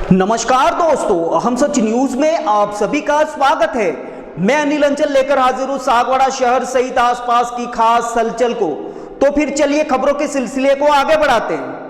नमस्कार दोस्तों, हम सच न्यूज में आप सभी का स्वागत है। मैं अनिल अंचल लेकर हाजिर हूं सागवाड़ा शहर सहित आसपास की खास हलचल को। तो फिर चलिए खबरों के सिलसिले को आगे बढ़ाते हैं।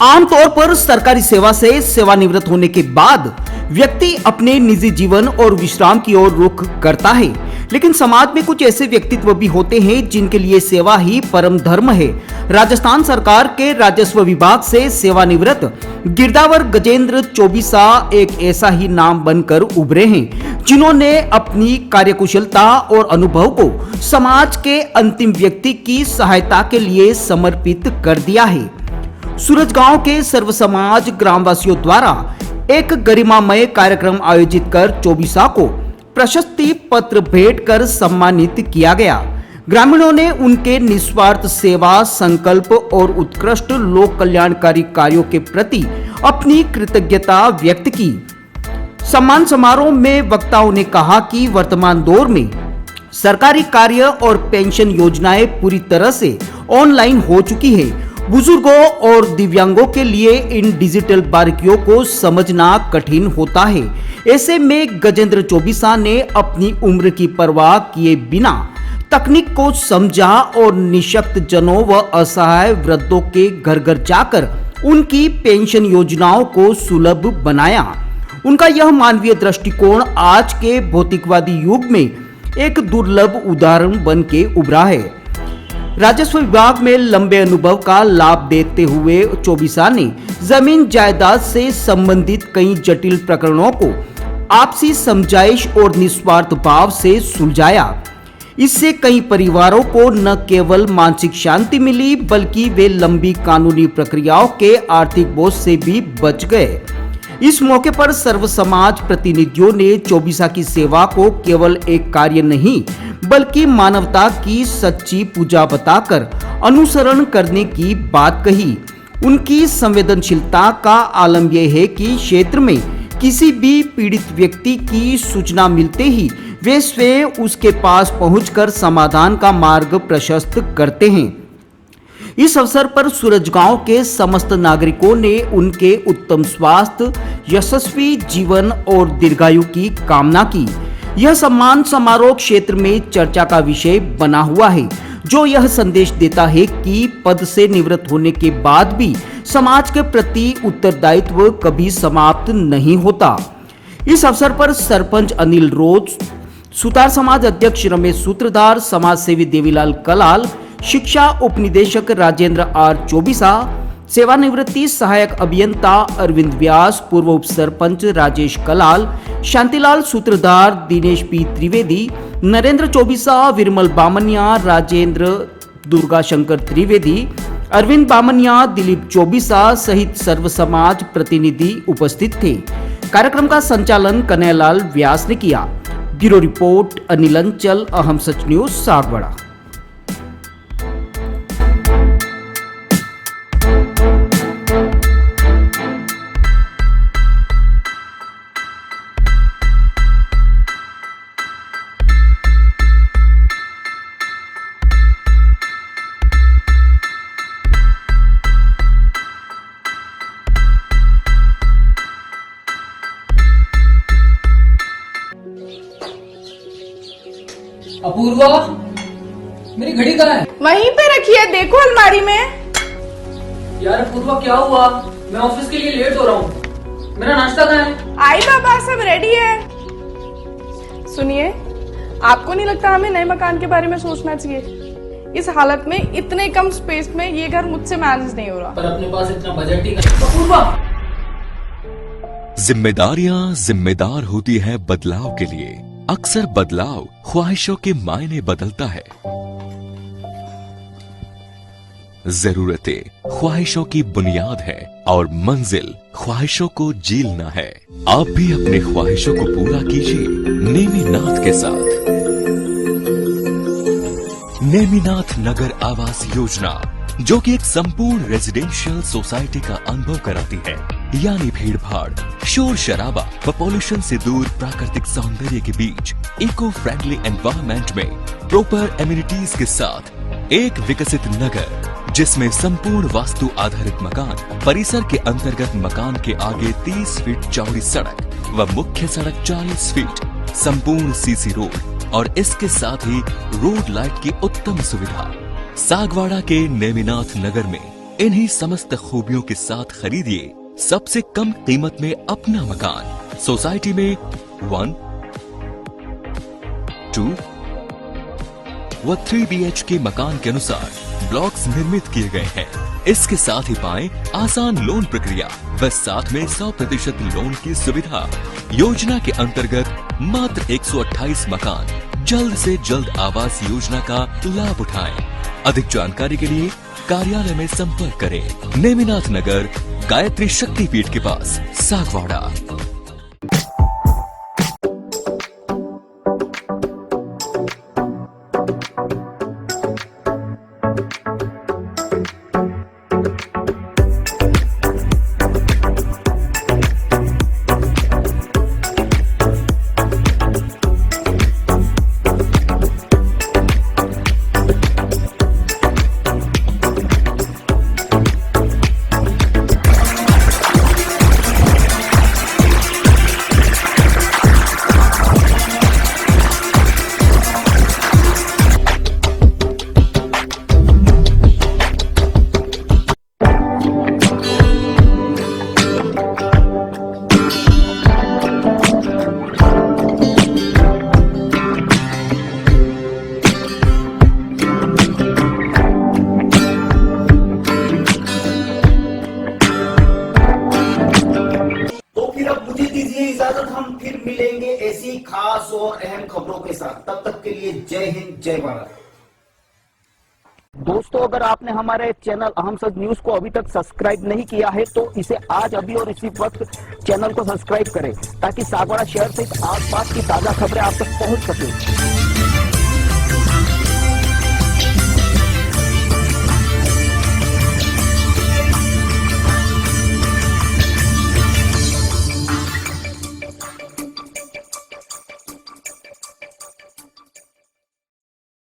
आमतौर पर सरकारी सेवा से सेवानिवृत्त होने के बाद व्यक्ति अपने निजी जीवन और विश्राम की ओर रुख करता है, लेकिन समाज में कुछ ऐसे व्यक्तित्व भी होते हैं जिनके लिए सेवा ही परम धर्म है। राजस्थान सरकार के राजस्व विभाग से सेवानिवृत्त गिरदावर गजेंद्र चौबीसा एक ऐसा ही नाम बनकर उभरे हैं, जिन्होंने अपनी कार्यकुशलता और अनुभव को समाज के अंतिम व्यक्ति की सहायता के लिए समर्पित कर दिया है। सूरजगांव के सर्व समाज ग्रामवासियों द्वारा एक गरिमामय कार्यक्रम आयोजित कर चौबीसा को प्रशस्ति पत्र भेंट कर सम्मानित किया गया। ग्रामीणों ने उनके निस्वार्थ सेवा, संकल्प और उत्कृष्ट लोक कल्याणकारी कार्यों के प्रति अपनी कृतज्ञता व्यक्त की। सम्मान समारोह में वक्ताओं ने कहा कि वर्तमान दौर में सरकारी कार्य और पेंशन योजनाएं पूरी तरह से ऑनलाइन हो चुकी है। बुजुर्गों और दिव्यांगों के लिए इन डिजिटल बारीकियों को समझना कठिन होता है। ऐसे में गजेंद्र चौबीसा ने अपनी उम्र की परवाह किए बिना तकनीक को समझा और निशक्त जनों व असहाय वृद्धों के घर घर जाकर उनकी पेंशन योजनाओं को सुलभ बनाया। उनका यह मानवीय दृष्टिकोण आज के भौतिकवादी युग में एक दुर्लभ उदाहरण बन के उभरा है। राजस्व विभाग में लंबे अनुभव का लाभ देते हुए चौबीसा ने जमीन जायदाद से संबंधित कई जटिल प्रकरणों को आपसी समझाइश और निस्वार्थ भाव से सुलझाया। इससे कई परिवारों को न केवल मानसिक शांति मिली, बल्कि वे लंबी कानूनी प्रक्रियाओं के आर्थिक बोझ से भी बच गए। इस मौके पर सर्व समाज प्रतिनिधियों ने चौबीसा की सेवा को केवल एक कार्य नहीं, बल्कि मानवता की सच्ची पूजा बताकर अनुसरण करने की बात कही। उनकी संवेदनशीलता का आलम यह है कि क्षेत्र में किसी भी पीड़ित व्यक्ति की सूचना मिलते ही वे स्वयं उसके पास पहुंचकर समाधान का मार्ग प्रशस्त करते हैं। इस अवसर पर सूरजगांव के समस्त नागरिकों ने उनके उत्तम स्वास्थ्य, यशस्वी जीवन और दीर्घायु की कामना की। यह सम्मान समारोह क्षेत्र में चर्चा का विषय बना हुआ है, जो यह संदेश देता है कि पद से निवृत्त होने के बाद भी समाज के प्रति उत्तरदायित्व कभी समाप्त नहीं होता। इस अवसर पर सरपंच अनिल रोज, सुतार समाज अध्यक्ष रमेश सूत्रधार, समाज सेवी देवीलाल कलाल, शिक्षा उपनिदेशक राजेंद्र आर चौबीसा, सेवानिवृत्ति सहायक अभियंता अरविंद व्यास, पूर्व उप सरपंच राजेश कलाल, शांतिलाल सूत्रधार, दिनेश पी त्रिवेदी, नरेंद्र चौबीसा, विरमल बामनिया, राजेंद्र दुर्गा शंकर त्रिवेदी, अरविंद बामनिया, दिलीप चौबीसा सहित सर्व समाज प्रतिनिधि उपस्थित थे। कार्यक्रम का संचालन कन्हैयालाल व्यास ने किया। ब्यूरो रिपोर्ट अनिल अंचल, अहम सच न्यूज सागवाड़ा। अपूर्वा, मेरी घड़ी कहाँ है? वहीं पे रखी है, देखो अलमारी में। यार अपूर्वा, क्या हुआ? मैं ऑफिस के लिए लेट हो रहा हूँ। मेरा नाश्ता कहाँ है? आई बाबा, सब रेडी है। सुनिए, आपको नहीं लगता हमें नए मकान के बारे में सोचना चाहिए? इस हालत में, इतने कम स्पेस में ये घर मुझसे मैनेज नहीं हो रहा। पर अपने पास इतना बजट ही नहीं। अपूर्वा, जिम्मेदारियां जिम्मेदार होती है बदलाव के लिए। अक्सर बदलाव ख्वाहिशों के मायने बदलता है। जरूरतें ख्वाहिशों की बुनियाद है और मंजिल ख्वाहिशों को जीलना है। आप भी अपने ख्वाहिशों को पूरा कीजिए नेमिनाथ के साथ। नेमिनाथ नगर आवास योजना, जो कि एक संपूर्ण रेजिडेंशियल सोसाइटी का अनुभव कराती है, यानी भीड़ भाड़, शोर शराबा व पॉल्यूशन से दूर प्राकृतिक सौंदर्य के बीच इको फ्रेंडली एनवायरनमेंट में प्रॉपर एमिनिटीज के साथ एक विकसित नगर, जिसमें संपूर्ण वास्तु आधारित मकान, परिसर के अंतर्गत मकान के आगे 30 फीट चौड़ी सड़क व मुख्य सड़क 40 फीट, संपूर्ण सीसी रोड और इसके साथ ही रोड लाइट की उत्तम सुविधा। सागवाड़ा के नेमिनाथ नगर में इन्हीं समस्त खूबियों के साथ खरीदिए सबसे कम कीमत में अपना मकान। सोसाइटी में 1, 2 व 3 BHK मकान के अनुसार ब्लॉक्स निर्मित किए गए हैं। इसके साथ ही पाएं आसान लोन प्रक्रिया व साथ में 100% लोन की सुविधा। योजना के अंतर्गत मात्र 128 मकान जल्द से जल्द आवास योजना का लाभ उठाएं। अधिक जानकारी के लिए कार्यालय में संपर्क करें। नेमिनाथ नगर, गायत्री शक्तिपीठ के पास, सागवाड़ा। इजाजत, हम फिर मिलेंगे ऐसी खास और अहम खबरों के साथ। तब तक के लिए जय हिंद, जय भारत। दोस्तों, अगर आपने हमारे चैनल अहम सच न्यूज को अभी तक सब्सक्राइब नहीं किया है तो इसे आज अभी और इसी वक्त चैनल को सब्सक्राइब करें, ताकि सागवाड़ा शहर सहित आसपास की ताजा खबरें आप तक पहुंच सके।